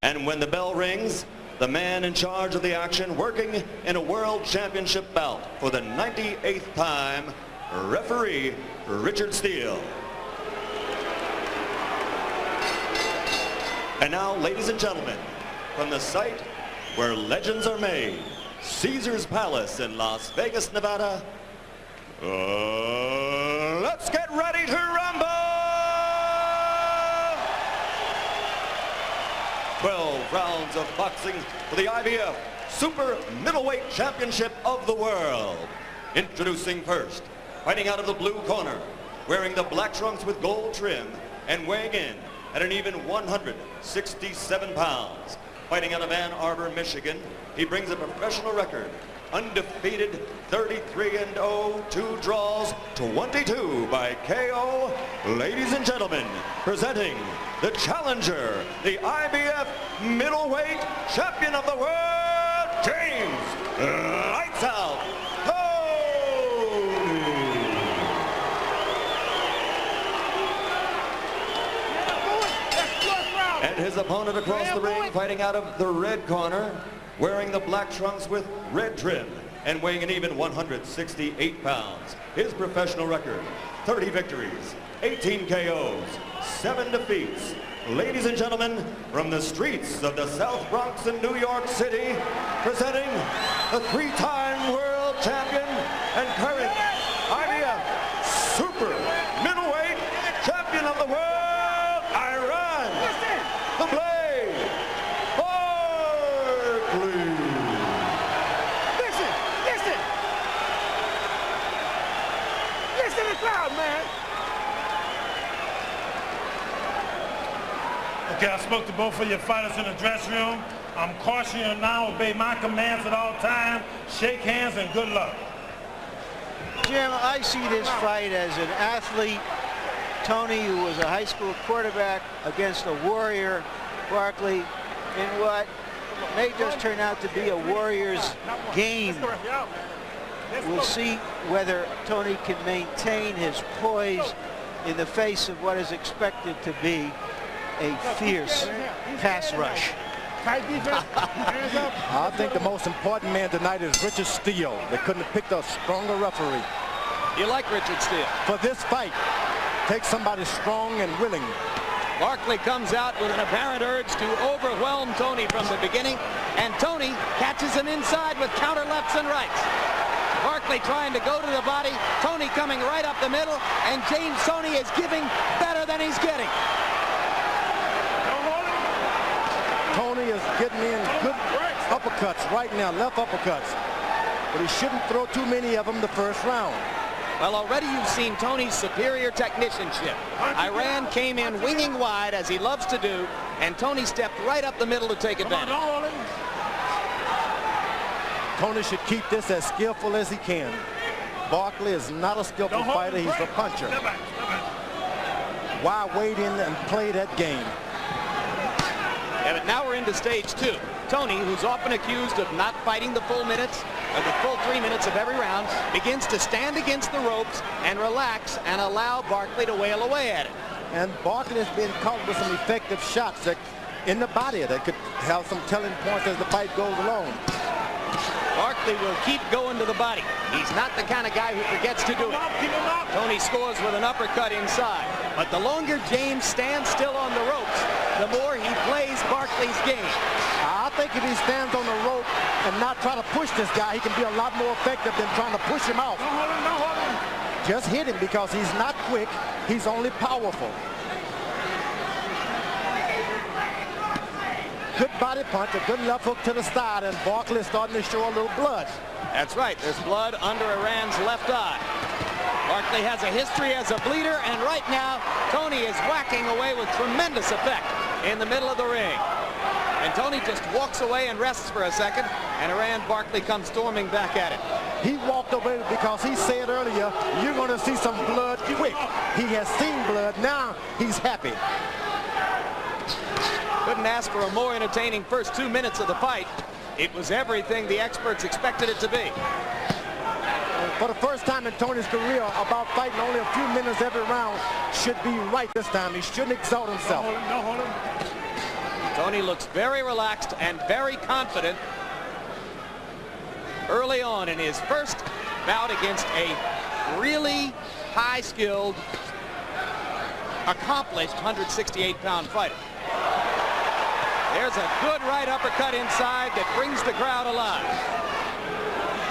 And when the bell rings, the man in charge of the action, working in a world championship bout for the 98th time, referee Richard Steele. And now, ladies and gentlemen, from the site where legends are made, Caesar's Palace in Las Vegas, Nevada, let's get ready to rumble! 12 rounds of boxing for the IBF Super Middleweight Championship of the World. Introducing first, fighting out of the blue corner, wearing the black trunks with gold trim and weighing in at an even 167 pounds. Fighting out of Ann Arbor, Michigan, he brings a professional record, undefeated 33-0, 2 draws, 22 by KO. Ladies and gentlemen, presenting the challenger, the IBF middleweight champion of the world, James Lights Out Toney. And his opponent across the ring, fighting out of the red corner, wearing the black trunks with red trim and weighing an even 168 pounds. His professional record, 30 victories, 18 KOs, 7 defeats. Ladies and gentlemen, from the streets of the South Bronx in New York City, presenting the 3-time world champion and current IBF Super Middleweight Champion of the World, Iran, the Blade, Barkley. Listen to the crowd, man. Okay, I spoke to both of your fighters in the dressing room. I'm cautioning you now, obey my commands at all times. Shake hands and good luck. Jim, I see this fight as an athlete, Toney, who was a high school quarterback, against a warrior, Barkley, in what may just turn out to be a Warriors game. We'll see whether Toney can maintain his poise in the face of what is expected to be a fierce pass rush. I think the most important man tonight is Richard Steele. They couldn't have picked a stronger referee. You like Richard Steele? For this fight, take somebody strong and willing. Barkley comes out with an apparent urge to overwhelm Toney from the beginning, and Toney catches him inside with counter lefts and rights. Barkley trying to go to the body, Toney coming right up the middle, and James Toney is giving better than he's getting. Toney is getting in good uppercuts right now, left uppercuts. But he shouldn't throw too many of them the first round. Well, already you've seen Toney's superior technicianship. Iran came in winging wide, as he loves to do, and Toney stepped right up the middle to take advantage. Toney should keep this as skillful as he can. Barkley is not a skillful fighter, he's a puncher. Why wait in and play that game? Yeah, but now we're into stage 2. Toney, who's often accused of not fighting the full minutes, or the full 3 minutes of every round, begins to stand against the ropes and relax and allow Barkley to wail away at it. And Barkley has been caught with some effective shots that in the body that could have some telling points as the fight goes along. Barkley will keep going to the body. He's not the kind of guy who forgets to do it. Toney scores with an uppercut inside. But the longer James stands still on the ropes, the more he plays Barkley's game. I think if he stands on the rope and not try to push this guy, he can be a lot more effective than trying to push him out. Just hit him because he's not quick, he's only powerful. Good body punch, a good left hook to the side, and Barkley is starting to show a little blood. That's right, there's blood under Iran's left eye. Barkley has a history as a bleeder, and right now, Toney is whacking away with tremendous effect in the middle of the ring. And Toney just walks away and rests for a second, and Iran Barkley comes storming back at it. He walked away because he said earlier, you're going to see some blood quick. He has seen blood, now he's happy. Couldn't ask for a more entertaining first 2 minutes of the fight. It was everything the experts expected it to be. for the first time in Toney's career, about fighting only a few minutes every round, should be right this time. He shouldn't exalt himself. No, hold him. Toney looks very relaxed and very confident early on in his first bout against a really high-skilled, accomplished 168-pound fighter. There's a good right uppercut inside that brings the crowd alive.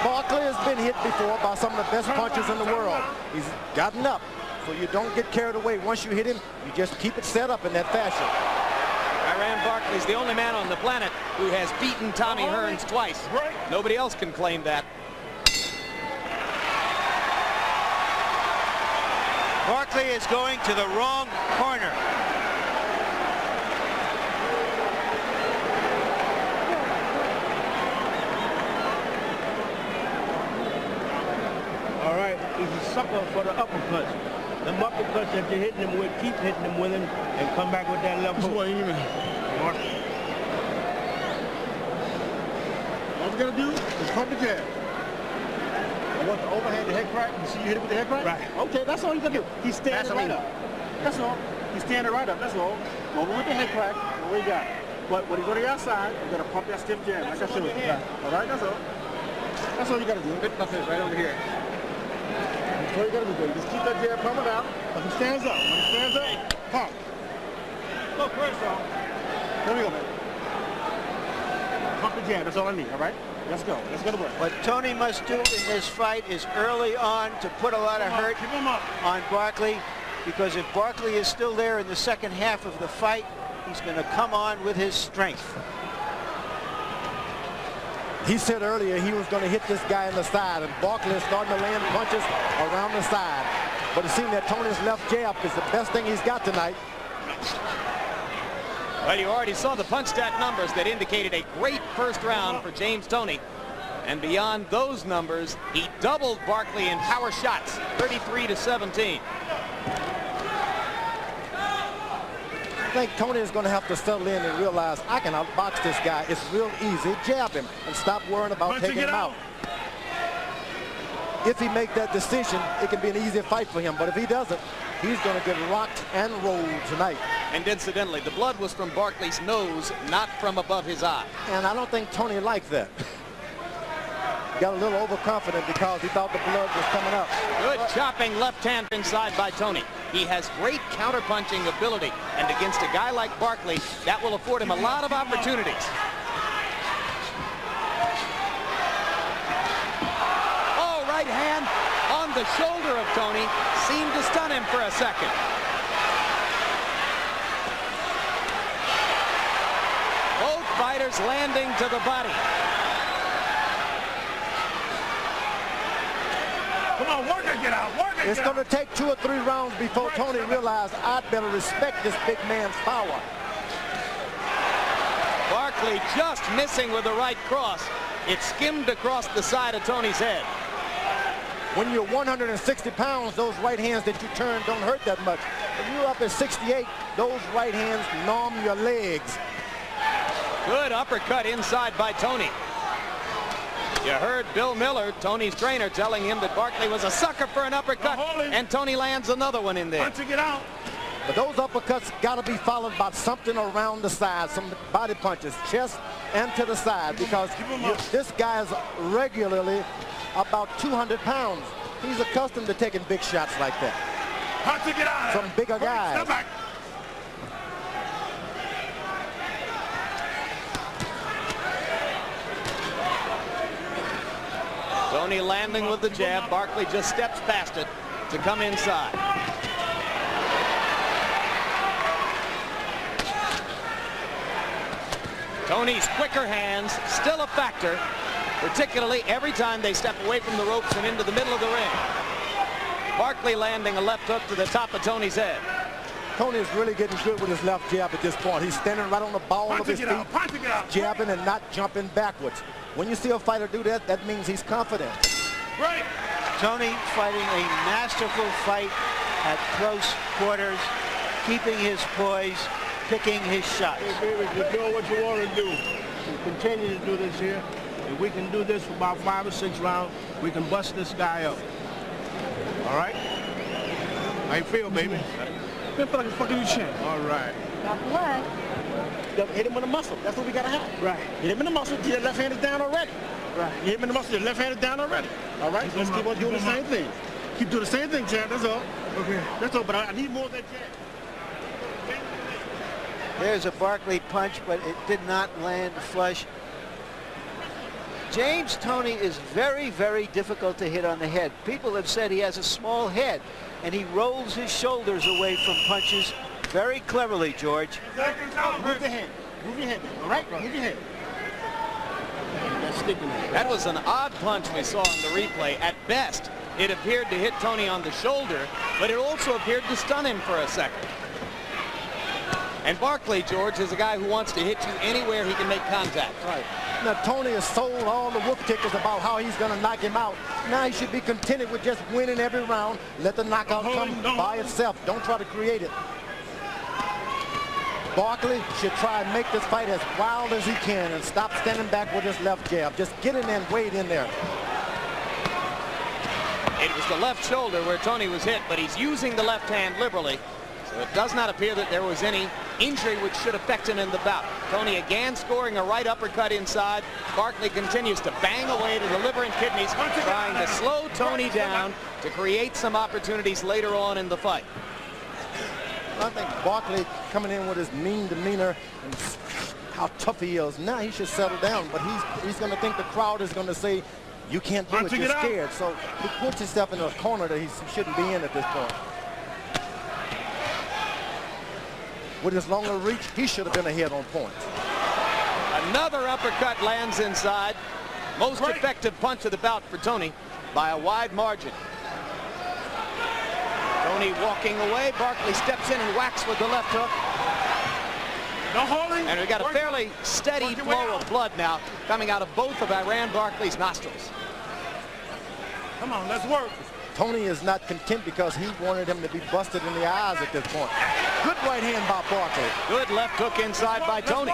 Barkley has been hit before by some of the best punchers in the world. He's gotten up, so you don't get carried away. Once you hit him, you just keep it set up in that fashion. Barkley's the only man on the planet who has beaten Tommy Hearns twice. Nobody else can claim that. Barkley is going to the wrong corner. All right, he's a sucker for the uppercuts. Them uppercuts that you're hitting him with, keep hitting him with him, and come back with that left hook. What you all we gotta do is pump the jab. I want the overhand, the head crack. You see you hit it with the head crack? Right. Okay, that's all you gotta do. He's standing right up. That's all. He's standing right up, that's all. Over with the head crack, what we got. But when you go to the outside, you gotta pump that stiff jab, like I showed you. All right, that's all. That's all you gotta do. Good buffet right over here. That's all you gotta do, baby. Just keep that jab pumping out. When he stands up, pump. Look, first off. There we go, baby. Pump the jab, that's all I need, all right? Let's go. Let's go to work. What Toney must do in this fight is early on to put a lot of hurt on Barkley, because if Barkley is still there in the second half of the fight, he's going to come on with his strength. He said earlier he was going to hit this guy in the side, and Barkley is starting to land punches around the side. But it seemed that Toney's left jab is the best thing he's got tonight. Well, you already saw the punch stat numbers that indicated a great first round for James Toney. And beyond those numbers, he doubled Barkley in power shots, 33-17. I think Toney is going to have to settle in and realize I can outbox this guy. It's real easy. Jab him and stop worrying about taking him out. If he makes that decision, it can be an easy fight for him. But if he doesn't, he's going to get rocked and rolled tonight. And incidentally, the blood was from Barkley's nose, not from above his eye. And I don't think Toney liked that. Got a little overconfident because he thought the blood was coming up. Good chopping left hand inside by Toney. He has great counter-punching ability, and against a guy like Barkley, that will afford him a lot of opportunities. Oh, right hand on the shoulder of Toney seemed to stun him for a second. Both fighters landing to the body. Come on, work it, get out. Work it, It's going to take 2 or 3 rounds before Toney realized I'd better respect this big man's power. Barkley just missing with the right cross. It skimmed across the side of Toney's head. When you're 160 pounds, those right hands that you turn don't hurt that much. When you're up at 68, those right hands numb your legs. Good uppercut inside by Toney. You heard Bill Miller, Toney's trainer, telling him that Barkley was a sucker for an uppercut, and Toney lands another one in there. Punching it out. But those uppercuts got to be followed by something around the side, some body punches, chest and to the side, because this guy is regularly about 200 pounds. He's accustomed to taking big shots like that. Punching it out. Some bigger guys. Step back. Toney landing with the jab. Barkley just steps past it to come inside. Toney's quicker hands still a factor, particularly every time they step away from the ropes and into the middle of the ring. Barkley landing a left hook to the top of Toney's head. Toney is really getting good with his left jab at this point. He's standing right on the ball of his feet, jabbing and not jumping backwards. When you see a fighter do that, that means he's confident. Right. Toney fighting a masterful fight at close quarters, keeping his poise, picking his shots. Hey, baby, you're doing what you want to do. You continue to do this here. If we can do this for about 5 or 6 rounds, we can bust this guy up. All right? How you feel, baby? Feel like a fucking chin. All right. Got what? Hit him in the muscle. That's what we gotta have. Right. Hit him in the muscle. Your left hand is down already. Right. You hit him in the muscle. Your left hand is down already. All right. Let's keep on doing the same thing. Keep doing the same thing, champ. That's all. Okay. That's all. But I need more of that jab. There's a Barkley punch, but it did not land flush. James Toney is very, very difficult to hit on the head. People have said he has a small head, and he rolls his shoulders away from punches very cleverly, George. Move your hand. Move your hand. All right? Move your hand. That's sticking there. That was an odd punch we saw in the replay. At best, it appeared to hit Toney on the shoulder, but it also appeared to stun him for a second. And Barkley, George, is a guy who wants to hit you anywhere he can make contact. Right. Now, Toney has sold all the whoop tickets about how he's going to knock him out. Now he should be contented with just winning every round. Let the knockout come by itself. Don't try to create it. Barkley should try and make this fight as wild as he can and stop standing back with his left jab. Just get in there and wade in there. It was the left shoulder where Toney was hit, but he's using the left hand liberally. So it does not appear that there was any injury which should affect him in the bout. Toney again scoring a right uppercut inside. Barkley continues to bang away to the liver and kidneys, trying to slow Toney down to create some opportunities later on in the fight. I think Barkley coming in with his mean demeanor and how tough he is. Now he should settle down, but he's going to think the crowd is going to say, you can't do it, you're scared. So he puts himself in a corner that he shouldn't be in at this point. With his longer reach, he should have been ahead on points. Another uppercut lands inside. Most effective punch of the bout for Toney by a wide margin. Toney walking away. Barkley steps in and whacks with the left hook. No holding. And we've got a fairly steady flow of blood now coming out of both of Iran Barkley's nostrils. Come on, let's work. Toney is not content because he wanted him to be busted in the eyes at this point. Good right hand by Barkley. Good left hook inside by Toney.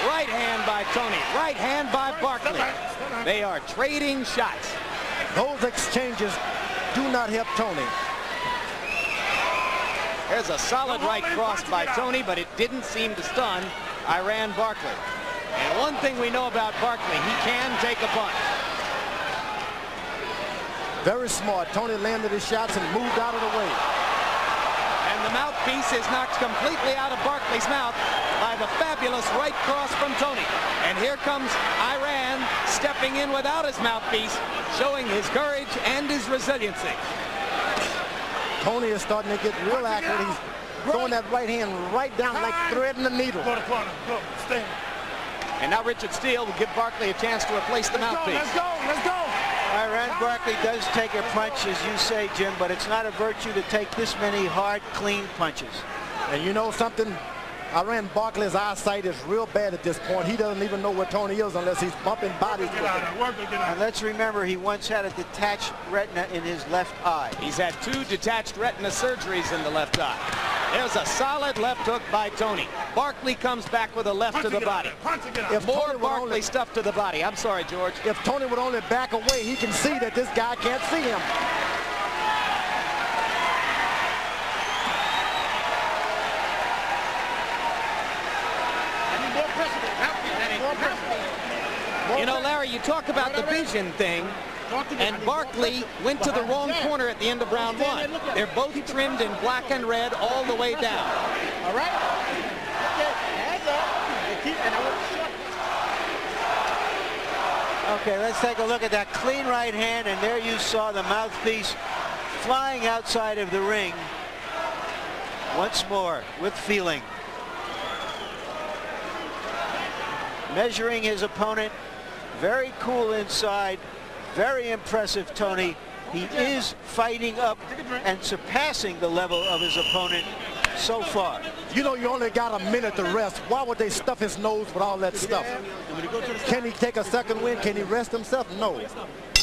Right hand by Toney. Right hand by Barkley. They are trading shots. Those exchanges do not help Toney. There's a solid right cross by Toney, but it didn't seem to stun Iran Barkley. And one thing we know about Barkley, he can take a punch. Very smart. Toney landed his shots and moved out of the way. And the mouthpiece is knocked completely out of Barkley's mouth by the fabulous right cross from Toney. And here comes Iran stepping in without his mouthpiece, showing his courage and his resiliency. Toney is starting to get real accurate. He's throwing that right hand right down like threading the needle. Go to corner. Go. Stand. And now Richard Steele will give Barkley a chance to replace the mouthpiece. Let's go. Let's go. Iran Barkley does take a punch, as you say, Jim, but it's not a virtue to take this many hard, clean punches. And you know something? Iran Barkley's eyesight is real bad at this point. He doesn't even know where Toney is unless he's bumping bodies with him. And let's remember, he once had a detached retina in his left eye. He's had 2 detached retina surgeries in the left eye. There's a solid left hook by Toney. Barkley comes back with a left to the body. If More Barkley stuff to the body. I'm sorry, George. If Toney would only back away, he can see that this guy can't see him. You know, Larry, you talk about the vision thing, and Barkley went to the wrong corner at the end of round 1. They're both trimmed in black and red all the way down. All right? Okay, hands up. Okay, let's take a look at that clean right hand, and there you saw the mouthpiece flying outside of the ring. Once more, with feeling. Measuring his opponent, very cool inside, very impressive, Toney. He is fighting up and surpassing the level of his opponent. so far. You know, you only got a minute to rest. Why would they stuff his nose with all that stuff? Can he take a second wind? Can he rest himself? No.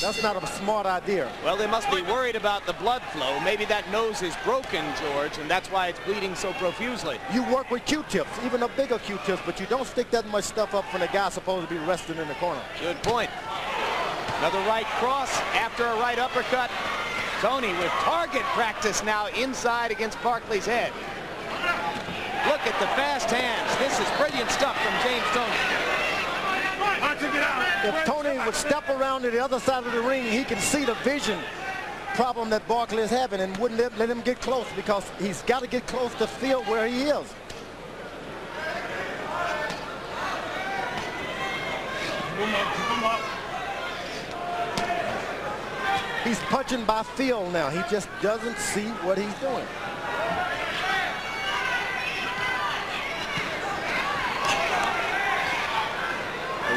That's not a smart idea. Well, they must be worried about the blood flow. Maybe that nose is broken, George, and that's why it's bleeding so profusely. You work with Q-tips, even a bigger Q-tips, but you don't stick that much stuff up when the guy's supposed to be resting in the corner. Good point. Another right cross after a right uppercut. Toney with target practice now inside against Barkley's head. Look at the fast hands. This is brilliant stuff from James Toney. If Toney would step around to the other side of the ring, he can see the vision problem that Barkley is having and wouldn't let him get close, because he's got to get close to feel where he is. He's punching by feel now. He just doesn't see what he's doing.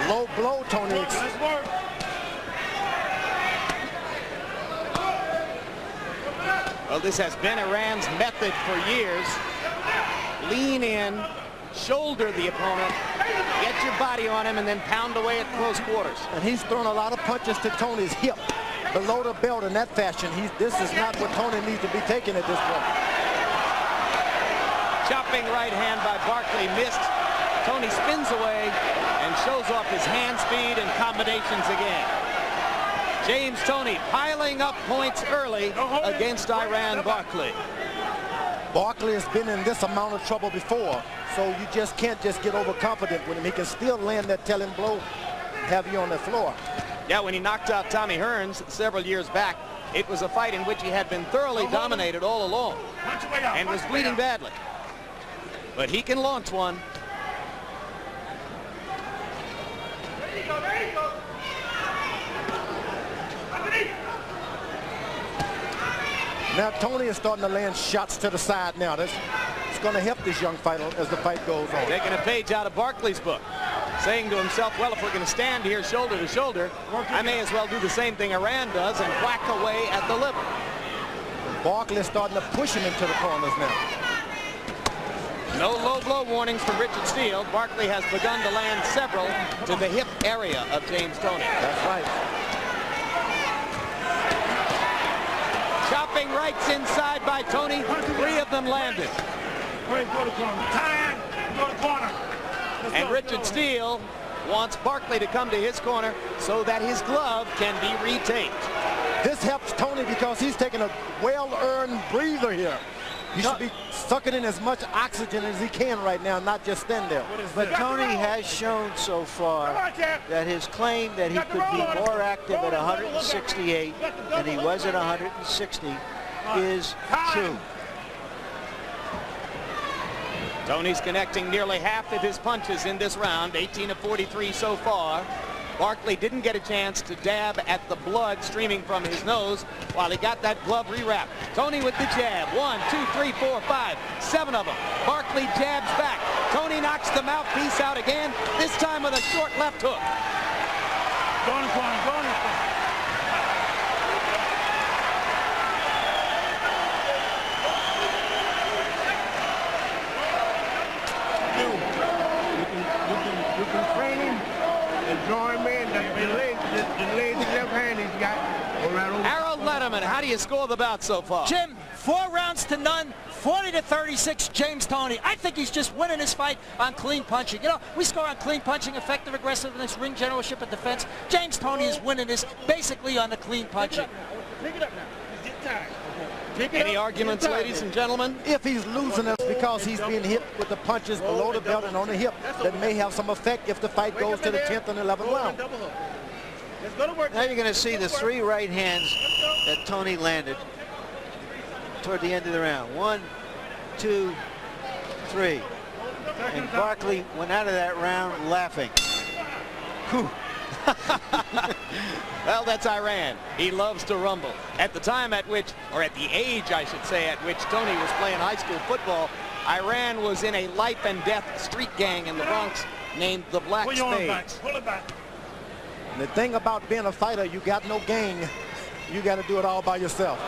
Low blow, Toney. Well, this has been Iran's method for years. Lean in, shoulder the opponent, get your body on him, and then pound away at close quarters. And he's thrown a lot of punches to Toney's hip, below the belt in that fashion. This is not what Toney needs to be taking at this point. Chopping right hand by Barkley missed. Toney spins away and shows off his hand speed and combinations again. James Toney piling up points early against Iran Barkley. Barkley has been in this amount of trouble before, so you just can't just get overconfident with him. He can still land that telling blow and have you on the floor. Yeah, when he knocked out Tommy Hearns several years back, it was a fight in which he had been thoroughly dominated all along and was bleeding badly. But he can launch one. Now Toney is starting to land shots to the side now. It's going to help this young fighter as the fight goes on. Taking a page out of Barkley's book, saying to himself, well, if we're going to stand here shoulder to shoulder, I may as well do the same thing Iran does and whack away at the liver. Barkley is starting to push him into the corners now. No low blow warnings from Richard Steele. Barkley has begun to land several to the hip area of James Toney. That's right. Chopping rights inside by Toney. 3 of them landed. And Richard Steele wants Barkley to come to his corner so that his glove can be retaped. This helps Toney because he's taking a well-earned breather here. He should be sucking in as much oxygen as he can right now, not just stand there. But Toney has shown so far that his claim that he could be more active at 168 than he was at 160 is true. Toney's connecting nearly half of his punches in this round, 18 of 43 so far. Barkley didn't get a chance to dab at the blood streaming from his nose while he got that glove rewrapped. Toney with the jab. 1, 2, 3, 4, 5, 7 of them. Barkley jabs back. Toney knocks the mouthpiece out again, this time with a short left hook. Go in the corner, go in the corner. You can train him and draw him in. The lazy left hand he's got. Harold Letterman, how do you score the bout so far? Jim, 4 rounds to none, 40-36, James Toney. I think he's just winning this fight on clean punching. You know, we score on clean punching, effective aggressiveness, ring generalship, and defense. James Toney is winning this basically on the clean punching. Pick it up now. He's getting tired. Any arguments, ladies and gentlemen? If he's losing, it's because he's being hit with the punches below the belt and on the hip that may have some effect if the fight goes to the 10th and 11th round. Now you're going to see the 3 right hands that Toney landed toward the end of the round. 1, 2, 3. And Barkley went out of that round laughing. Whew. Well, that's Iran. He loves to rumble. At the time at which, or at the age, I should say, at which Toney was playing high school football, Iran was in a life and death street gang in the Bronx named the Black Spades. Pull it back. And the thing about being a fighter, you got no gang. You got to do it all by yourself.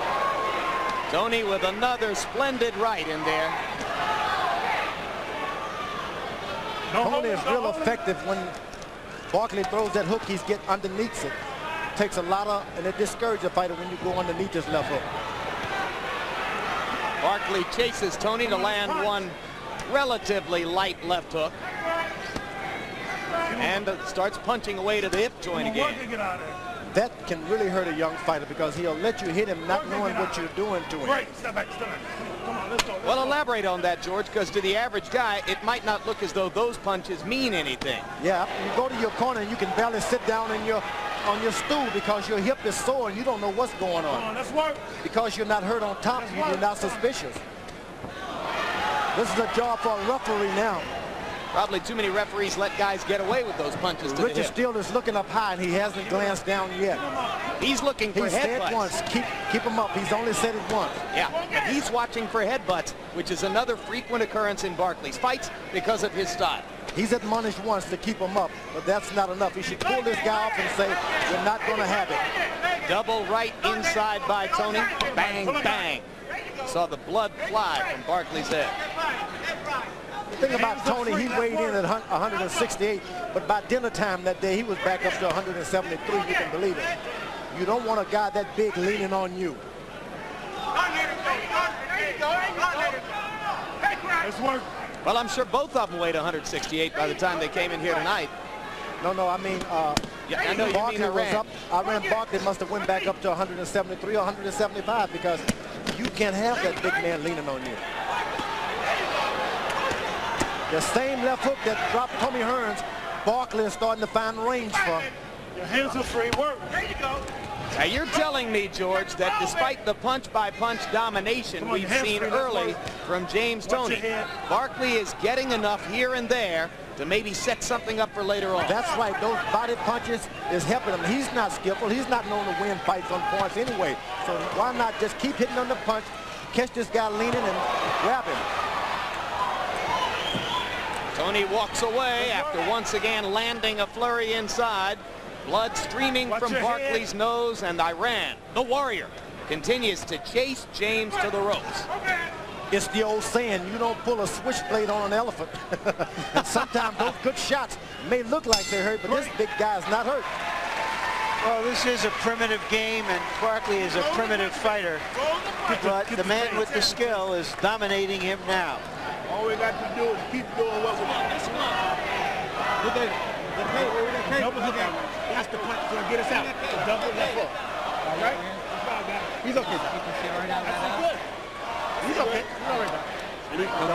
Toney with another splendid right in there. Toney is real effective when Barkley throws that hook. He's get underneath it. Takes a lot of, and it discourages a fighter when you go underneath his left hook. Barkley chases Toney to land one relatively light left hook. And starts punching away to the hip joint again. That can really hurt a young fighter because he'll let you hit him not knowing what you're doing to him. Right, step back, step back. Come on, let's go. Well, elaborate on that, George, because to the average guy, it might not look as though those punches mean anything. Yeah, you go to your corner and you can barely sit down on your stool because your hip is sore and you don't know what's going on. Come on, let's work. Because you're not hurt on top, you're not suspicious. This is a job for a referee now. Probably too many referees let guys get away with those punches to the Richard hip. Steele is looking up high and he hasn't glanced down yet. He's looking for He said headbutts. once, keep him up. He's only said it once. Yeah, and he's watching for headbutts, which is another frequent occurrence in Barkley's fights because of his style. He's admonished once to keep him up, but that's not enough. He should pull this guy off and say, you're not going to have it. Double right inside by Toney. Bang, bang. Saw the blood fly from Barkley's head. The thing about Toney, he weighed in at 168, but by dinner time that day, he was back up to 173. You can believe it. You don't want a guy that big leaning on you. Let's work. Well, I'm sure both of them weighed 168 by the time they came in here tonight. No, I mean, Yeah, I know you Barkley mean was Iran. up. Iran Barkley must have went back up to 173 or 175 because you can't have that big man leaning on you. The same left hook that dropped Tommy Hearns, Barkley is starting to find range for. Your hands are free. Work. There you go. Now, you're telling me, George, that despite the punch-by-punch domination on, we've hands seen free, let's early work. from James Watch Toney, your head. Barkley is getting enough here and there to maybe set something up for later on. That's right. Those body punches is helping him. He's not skillful. He's not known to win fights on points anyway. So why not just keep hitting on the punch, catch this guy leaning, and grab him. Toney walks away after once again landing a flurry inside. Blood streaming Watch from your Barkley's nose, and Iran, the warrior, continues to chase James to the ropes. It's the old saying, you don't pull a switchblade on an elephant. And sometimes those good shots may look like they're hurt, but this big guy is not hurt. Well, this is a primitive game, and Barkley is a primitive fighter. But the man with the skill is dominating him now. All we got to do is keep doing what we're doing. Look at it. Double hook out. That's the punch to get us out. The double left hook. All right? He's okay. That's good. He's okay. He's all right.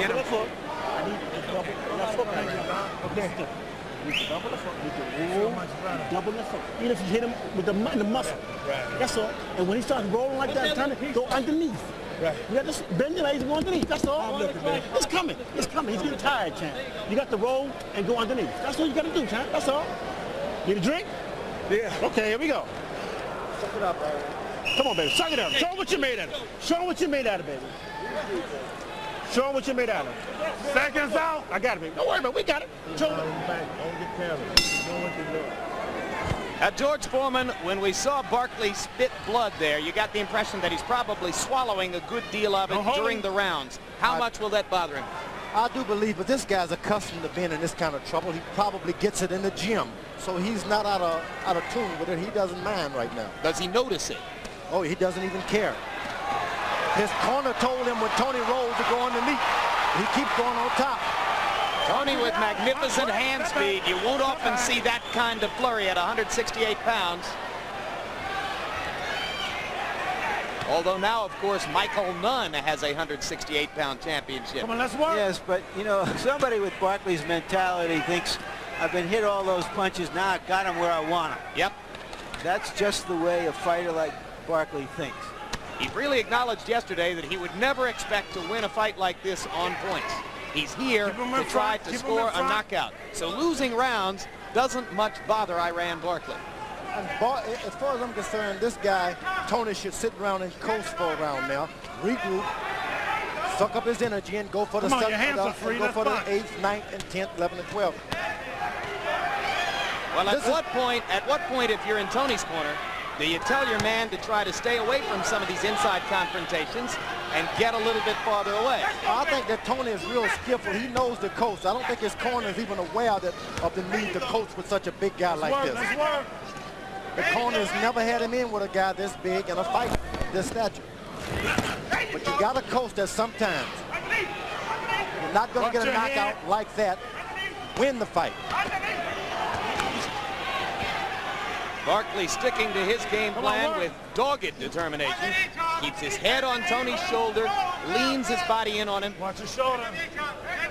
Double left hook. I need the double left hook. Okay. Double left hook. Double left hook. Even if you hit him with the muscle. Right. That's all. And when he starts rolling like that, trying to go underneath. Right. You got this bend your legs and go underneath. That's all. It's coming. It's coming. He's getting tired, champ. You got to roll and go underneath. That's all you got to do, champ. That's all. Need a drink? Yeah. Okay, here we go. Suck it up, baby. Come on, baby. Suck it up. Show him what you made out of. Show him what you made out of, baby. Show him what you made out of. Seconds out. I got it, baby. Don't worry about it. We got it. Show him. George Foreman, when we saw Barkley spit blood there, you got the impression that he's probably swallowing a good deal of it during the rounds. How much will that bother him? I do believe, but this guy's accustomed to being in this kind of trouble. He probably gets it in the gym, so he's not out of tune with it. He doesn't mind right now. Does he notice it? Oh, he doesn't even care. His corner told him when Toney rolls to go underneath. He keeps going on top. Toney with magnificent hand speed. You won't often see that kind of flurry at 168 pounds. Although now, of course, Michael Nunn has a 168-pound championship. Come on, let's work. Yes, but, you know, somebody with Barkley's mentality thinks, I've been hit all those punches, now I got him where I want him. Yep. That's just the way a fighter like Barkley thinks. He freely acknowledged yesterday that he would never expect to win a fight like this on points. He's here to try to score a knockout. So losing rounds doesn't much bother Iran Barkley. As far as I'm concerned, this guy, Toney, should sit around and coast for a round now, regroup, suck up his energy, and go for the 7th, go for the 8th, 9th, and 10th, 11th, and 12th. Well, at what point, if you're in Toney's corner, do you tell your man to try to stay away from some of these inside confrontations and get a little bit farther away. I think that Toney is real skillful. He knows the coast. I don't think his corner is even aware of the need to coach with such a big guy like this. The corners never had him in with a guy this big in a fight this stature. But you got to coach that sometimes. You're not going to get a knockout like that. Win the fight. Barkley sticking to his game plan with dogged determination. Keeps his head on Toney's shoulder, leans his body in on him. Watch your shoulder.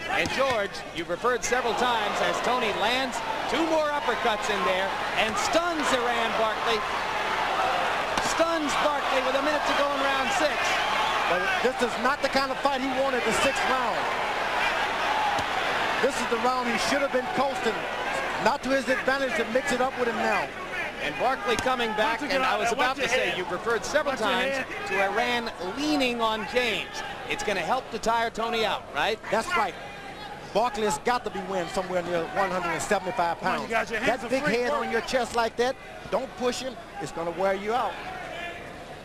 And George, you've referred several times as Toney lands 2 more uppercuts in there and stuns Barkley. Stuns Barkley with a minute to go in round 6. But this is not the kind of fight he wanted the 6th round. This is the round he should have been coasting. Not to his advantage to mix it up with him now. And Barkley coming back, and I was about to say, you've referred several times to Iran leaning on James. It's going to help to tire Toney out, right? That's right. Barkley has got to be winning somewhere near 175 pounds. That big head on your chest like that, don't push him. It's going to wear you out.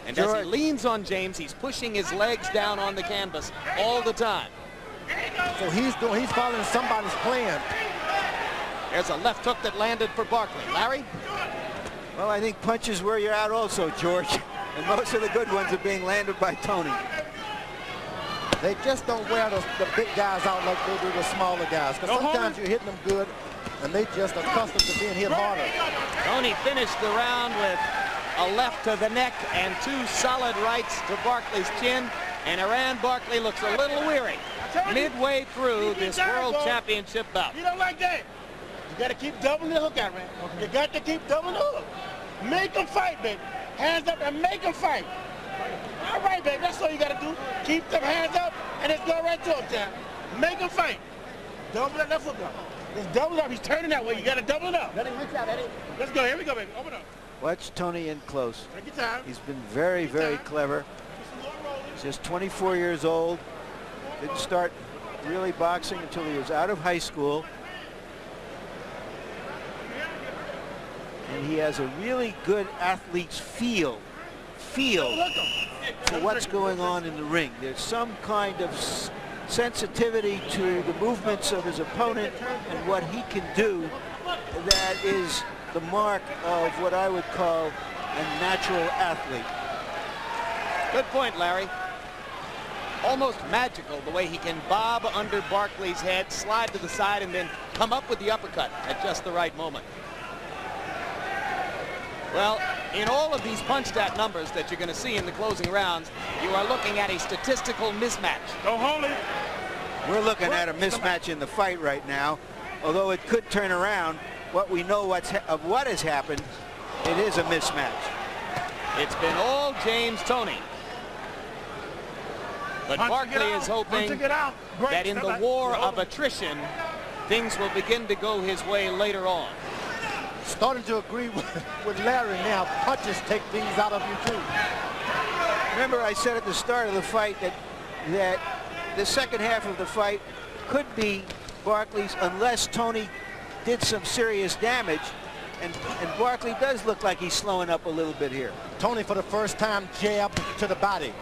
And as he leans on James, he's pushing his legs down on the canvas all the time. So he's following somebody's plan. There's a left hook that landed for Barkley. Larry? Well, I think punches wear you out also, George. And most of the good ones are being landed by Toney. They just don't wear the big guys out like they do the smaller guys. Because sometimes you're hitting them good, and they just accustomed to being hit harder. Toney finished the round with a left to the neck and 2 solid rights to Barkley's chin. And Barkley looks a little weary midway through this World Championship bout. You don't like that? You got to keep doubling the hook out, man. You got to keep doubling the hook. Make them fight, baby. Hands up and make them fight. All right, baby. That's all you got to do. Keep them hands up and just go right to him, Jack. Make them fight. Double that left hook up. Just double it up. He's turning that way. You got to double it up. Let him reach out, Eddie. Let's go. Here we go, baby. Open up. Watch Toney in close. Take your time. He's been very, very clever. He's just 24 years old. Didn't start really boxing until he was out of high school. And he has a really good athlete's feel for what's going on in the ring. There's some kind of sensitivity to the movements of his opponent and what he can do that is the mark of what I would call a natural athlete. Good point, Larry. Almost magical the way he can bob under Barkley's head, slide to the side, and then come up with the uppercut at just the right moment. Well, in all of these punch-stat numbers that you're going to see in the closing rounds, you are looking at a statistical mismatch. Don't hold it. We're looking at a mismatch in the fight right now. Although it could turn around, what we know of what has happened, it is a mismatch. It's been all James Toney. But Barkley is hoping that in the war of attrition, things will begin to go his way later on. Starting to agree with Larry now. Punches take things out of you too. Remember, I said at the start of the fight that the second half of the fight could be Barkley's unless Toney did some serious damage. And Barkley does look like he's slowing up a little bit here. Toney for the first time jabbed to the body.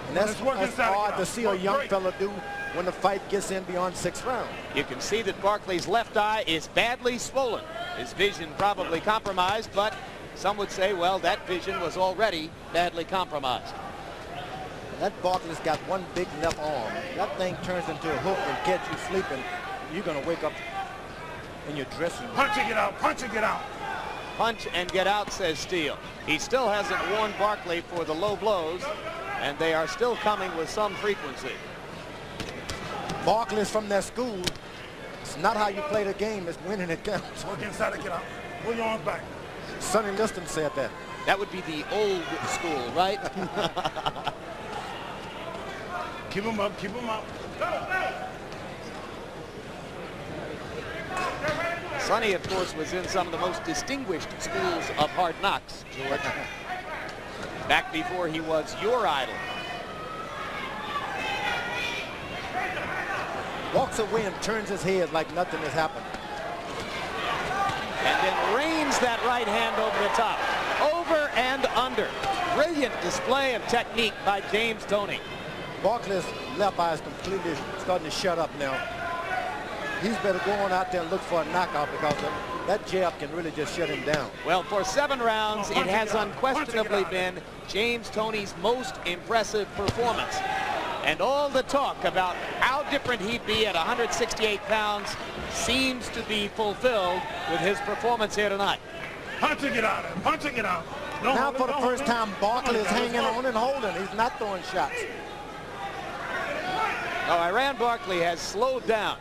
And that's hard to see a young fella do when the fight gets in beyond 6th round. You can see that Barkley's left eye is badly swollen. His vision probably compromised, but some would say, well, that vision was already badly compromised. That Barkley's got one big left arm. That thing turns into a hook and gets you sleeping. You're going to wake up in your dressing room. Punch and get out. Punch and get out. Punch and get out, says Steele. He still hasn't warned Barkley for the low blows, and they are still coming with some frequency. Barkley's from that school. It's not how you play the game, it's winning it counts. Work inside and get out. Pull your arms back. Sonny Liston said that. That would be the old school, right? Keep him up, keep him up. Sonny, of course, was in some of the most distinguished schools of hard knocks, George. Back before he was your idol. Walks away and turns his head like nothing has happened. And then rains that right hand over the top. Over and under. brilliant display of technique by James Toney. Barkley's left eye is completely starting to shut up now. He's better go on out there and look for a knockout because that jab can really just shut him down. Well, for 7 rounds, it has unquestionably been James Toney's most impressive performance. And all the talk about how different he'd be at 168 pounds seems to be fulfilled with his performance here tonight. Punching it out, punching it out. Now for the first time, Barkley is hanging on and holding. He's not throwing shots. Now, Iran Barkley has slowed down,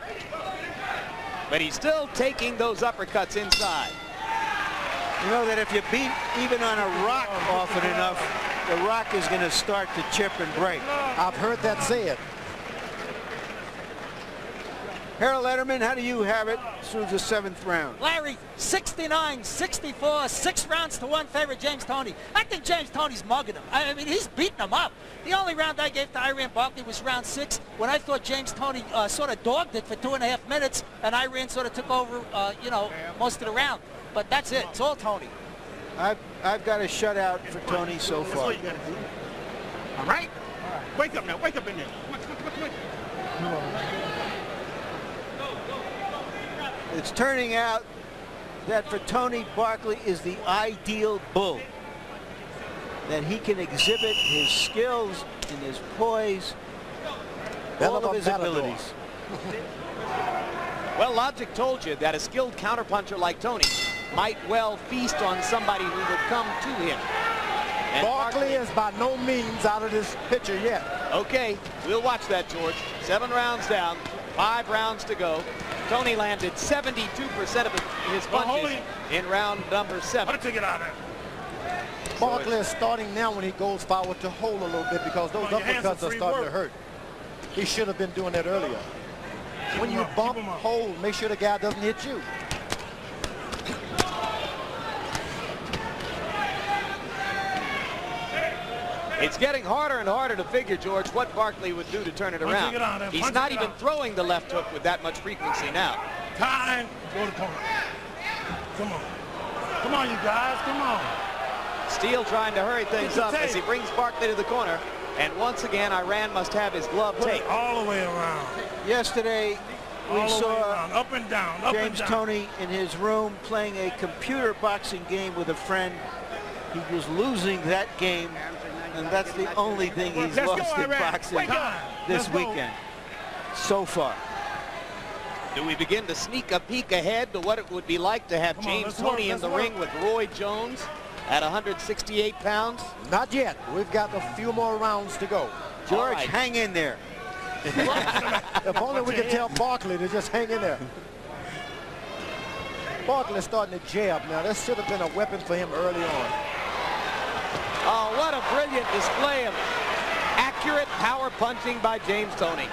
but he's still taking those uppercuts inside. You know that if you beat even on a rock often enough, the rock is going to start to chip and break. I've heard that said. Harold Letterman, how do you have it through the 7th round? Larry, 69-64, 6 rounds to 1 favor James Toney. I think James Toney's mugging him. I mean, he's beating him up. The only round I gave to Iran Barkley was round 6, when I thought James Toney sort of dogged it for 2.5 minutes, and Iran sort of took over, you know, most of the round. But that's it. It's all Toney. I've got a shutout for Toney so That's far. all you got to do. All right? Wake up now. Wake up in there. Come on. It's turning out that for Toney, Barkley is the ideal bull. That he can exhibit his skills and his poise, all of his abilities. Well, logic told you that a skilled counterpuncher like Toney might well feast on somebody who would come to him. And Barkley is by no means out of this picture yet. Okay, we'll watch that, George. 7 rounds down, 5 rounds to go. Toney landed 72% of his punches in round number 7. Punching it out there. Barkley is starting now when he goes forward to hold a little bit because those uppercuts are starting to hurt. He should have been doing that earlier. When you bump, hold, make sure the guy doesn't hit you. It's getting harder and harder to figure, George, what Barkley would do to turn it around. He's not even throwing the left hook with that much frequency now. Time. Go to corner. Come on. Come on, you guys. Come on. Steele trying to hurry things up as he brings Barkley to the corner. And once again, Iran must have his glove taped. All the way around. Yesterday, we saw up and down, James Toney in his room playing a computer boxing game with a friend. He was losing that game, and that's the only thing he's lost in boxing this weekend so far. Do we begin to sneak a peek ahead to what it would be like to have James Toney in the ring with Roy Jones at 168 pounds? Not yet. We've got a few more rounds to go. George, hang in there. If only we could tell Barkley to just hang in there. Barkley's starting to jab now. That should have been a weapon for him early on. Oh, what a brilliant display of accurate power punching by James Toney.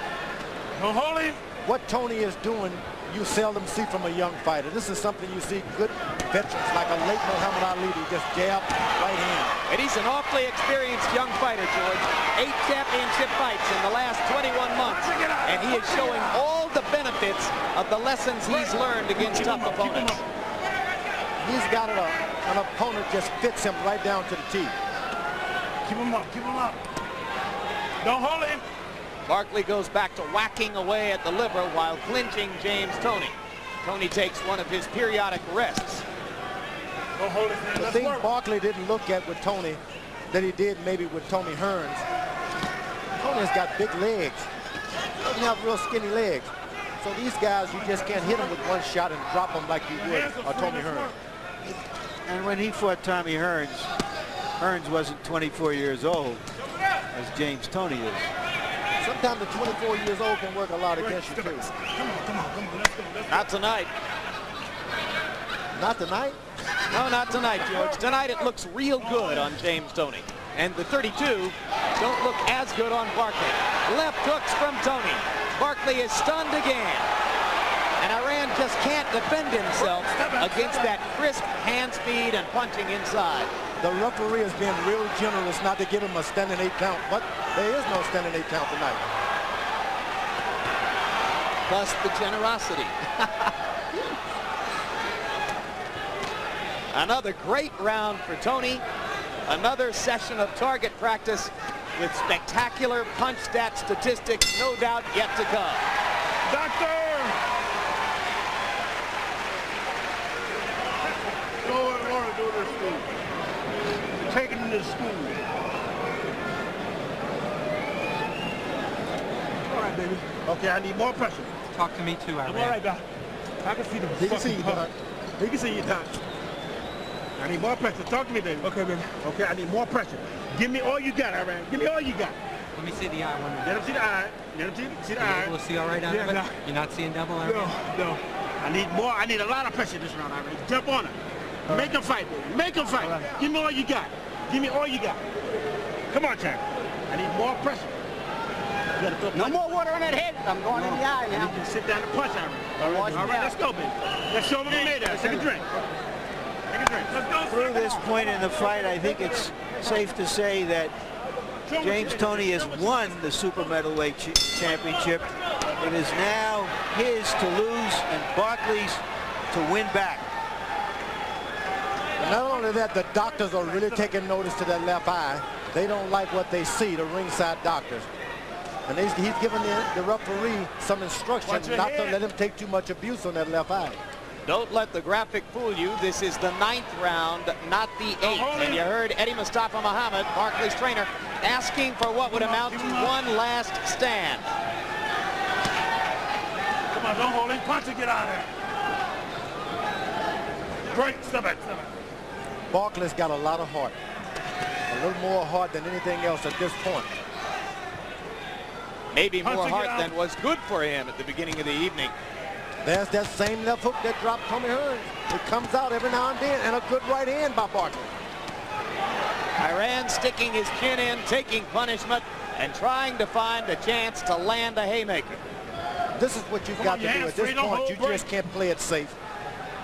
Don't hold him. What Toney is doing, you seldom see from a young fighter. This is something you see good veterans like a late Muhammad Ali who just jab right hand. And he's an awfully experienced young fighter, George. 8 championship fights in the last 21 months. And he is showing all the benefits of the lessons he's learned against tough opponents. He's got an opponent just fits him right down to the teeth. Keep him up. Keep him up. Don't hold him. Barkley goes back to whacking away at the liver while clinching James Toney. Toney takes one of his periodic rests. Don't hold him. The thing Barkley didn't look at with Toney that he did maybe with Tony Hearns. Toney's got big legs. He doesn't have real skinny legs. So these guys, you just can't hit them with one shot and drop them like you would Tony Hearns. And when he fought Tommy Hearns, Hearns wasn't 24 years old as James Toney is. Sometimes the 24 years old can work a lot against you too. Come on. Let's go. Not tonight. Not tonight? No, not tonight, George. Tonight it looks real good on James Toney. And the 32 don't look as good on Barkley. Left hooks from Toney. Barkley is stunned again. And Iran just can't defend himself against that crisp hand speed and punching inside. The referee is being real generous not to give him a standing 8 count, but there is no standing 8 count tonight. Plus the generosity. Another great round for Toney. Another session of target practice with spectacular punch stat statistics, no doubt yet to come. Doctor! Go and learn to do this school. Take it into school. All right, baby. Okay, I need more pressure. Talk to me too, I'm all right, Doc. I can see the He can see you, Doc. He can see you, Doc. I need more pressure. Talk to me, baby. Okay, baby. Okay, I need more pressure. Give me all you got, Iran. Give me all you got. Let me see the eye one more. Let him see the eye. Let him see the Are eye. you able to see all right out of it? No. You're not seeing double, are No, you? no. I need more. I need a lot of pressure this round, Iran. Jump on her. Make him fight, baby. Make him fight. Give me all you got. Give me all you got. Come on, champ. I need more pressure. You gotta throw No more water on that head. I'm going in the eye You now. can sit down and punch, Iran. All right, let's go, baby. Let's show them we made that. Take a drink. Take a drink. Let's go. Through this point in the fight, I think it's safe to say that James Toney has won the super middleweight championship. It is now his to lose and Barkley's to win back. And not only that, the doctors are really taking notice to that left eye. They don't like what they see, the ringside doctors. And he's giving the referee some instructions not to let him take too much abuse on that left eye. Don't let the graphic fool you. This is the 9th round, not the 8th. And you heard Eddie Mustafa Muhammad, Barkley's trainer, asking for what would amount to one last stand. Come on, don't hold him. Punch and get out of there. Great. Step back. Step back. Barkley's got a lot of heart. A little more heart than anything else at this point. Maybe more Punch and heart get out. than was good for him at the beginning of the evening. There's that same left hook that dropped Tommy Hearns. It comes out every now and then, and a good right hand by Barkley. Iran sticking his chin in, taking punishment, and trying to find a chance to land a haymaker. This is what you've got to do at this point. You just can't play it safe.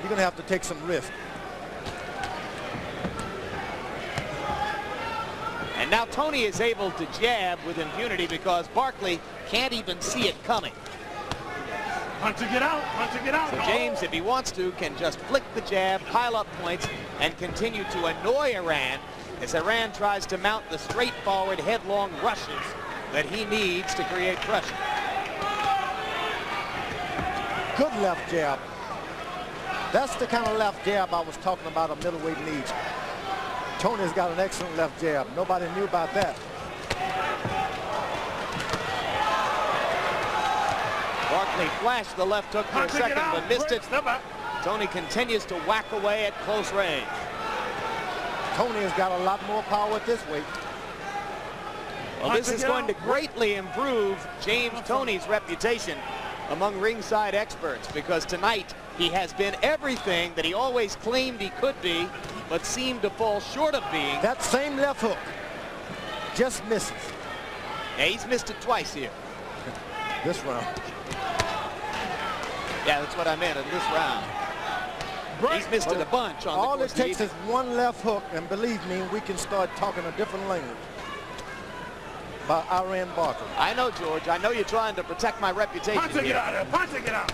You're going to have to take some risk. And now Toney is able to jab with impunity because Barkley can't even see it coming. Punch and get out. Punch and get out. So James, if he wants to, can just flick the jab, pile up points, and continue to annoy Iran as Iran tries to mount the straightforward headlong rushes that he needs to create pressure. Good left jab. That's the kind of left jab I was talking about a middleweight needs. Toney's got an excellent left jab. Nobody knew about that. Barkley flashed the left hook for a second, but missed it. Step back. Toney continues to whack away at close range. Toney has got a lot more power at this weight. Well, this is going to greatly improve James Toney's reputation among ringside experts because tonight he has been everything that he always claimed he could be, but seemed to fall short of being. That same left hook just misses. Yeah, he's missed it twice here. This round. Yeah, that's what I meant in this round. He's missed it a bunch on the All it course of the takes is evening. one left hook, and believe me, we can start talking a different language by Iran Barkley. I know, George. I know you're trying to protect my reputation Punch and get here. out of there. Punch and get out.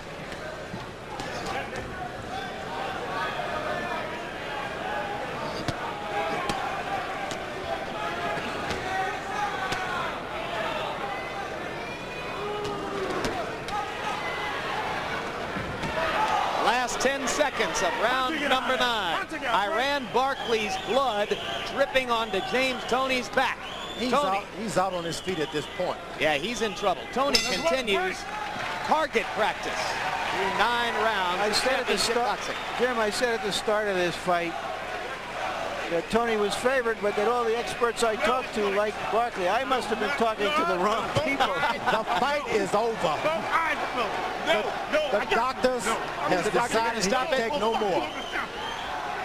Last 10 seconds of round number 9. Iran Barkley's blood dripping onto James Toney's back. Toney. He's out on his feet at this point. Yeah, he's in trouble. Toney continues target practice through 9 rounds I of said at the championship start, boxing. Jim, I said at the start of this fight that Toney was favored, but that all the experts I talked to like Barkley. I must have been talking to the wrong people. The fight is over. The doctors has decided he can take no more.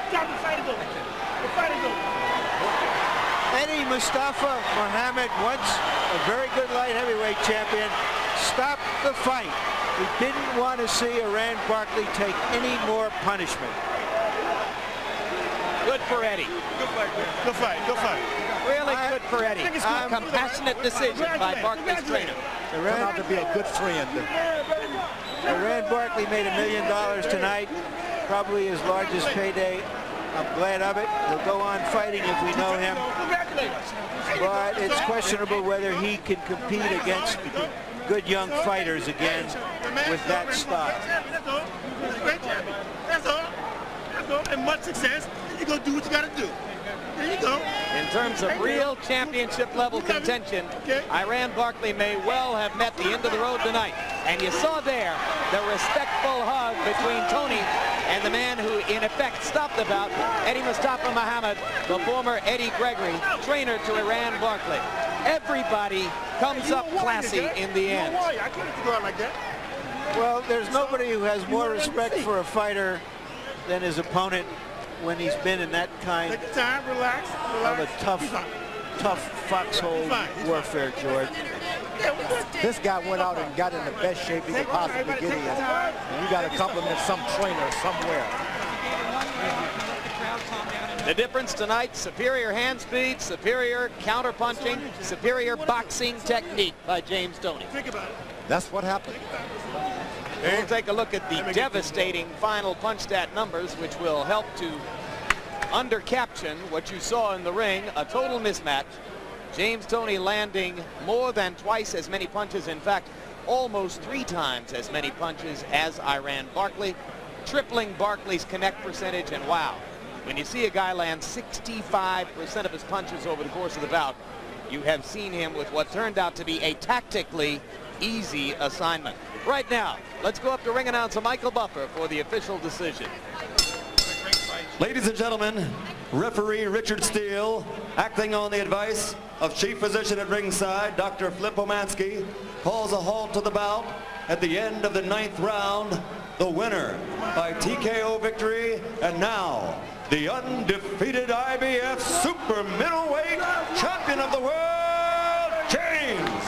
Stop, the fight is over. The fight is over. Eddie Mustafa Muhammad, once a very good light heavyweight champion, stopped the fight. He didn't want to see Iran Barkley take any more punishment. Good for Eddie. Good fight, man. Good fight. Good fight. Really good for Eddie. A compassionate decision by Barkley's trainer. Turned out to be a good friend. Iran Barkley made $1 million tonight, probably his largest payday I'm glad of it. He'll go on fighting if we know him. But it's questionable whether he can compete against good young fighters again with that style. Great champion. That's all. That's all. And much success. You go do what you got to do. There you go. In terms of real championship level contention, Iran Barkley may well have met the end of the road tonight. And you saw there the respectful hug between Toney and the man who in effect stopped the bout, Eddie Mustafa Muhammad, the former Eddie Gregory, trainer to Iran Barkley. Everybody comes up classy in the end. I can't let you go out like that. Well, there's nobody who has more respect for a fighter than his opponent when he's been in that kind Take your time, relax. of a tough foxhole warfare, George. This guy went out and got in the best shape he could possibly get in. And you got to compliment some trainer somewhere. The difference tonight, superior hand speed, superior counter-punching, superior boxing technique by James Toney. Think about it. That's what happened. We'll take a look at the devastating final punch stat numbers, which will help to under-caption what you saw in the ring, a total mismatch. James Toney landing more than twice as many punches, in fact, almost 3 times as many punches as Iran Barkley, tripling Barkley's connect percentage, and wow, when you see a guy land 65% of his punches over the course of the bout, you have seen him with what turned out to be a tactically easy assignment. Right now, let's go up to ring announcer Michael Buffer for the official decision. Ladies and gentlemen, referee Richard Steele, acting on the advice of chief physician at ringside, Dr. Flip Omansky, calls a halt to the bout at the end of the 9th round. The winner by TKO victory, and now the undefeated IBF super middleweight champion of the world, James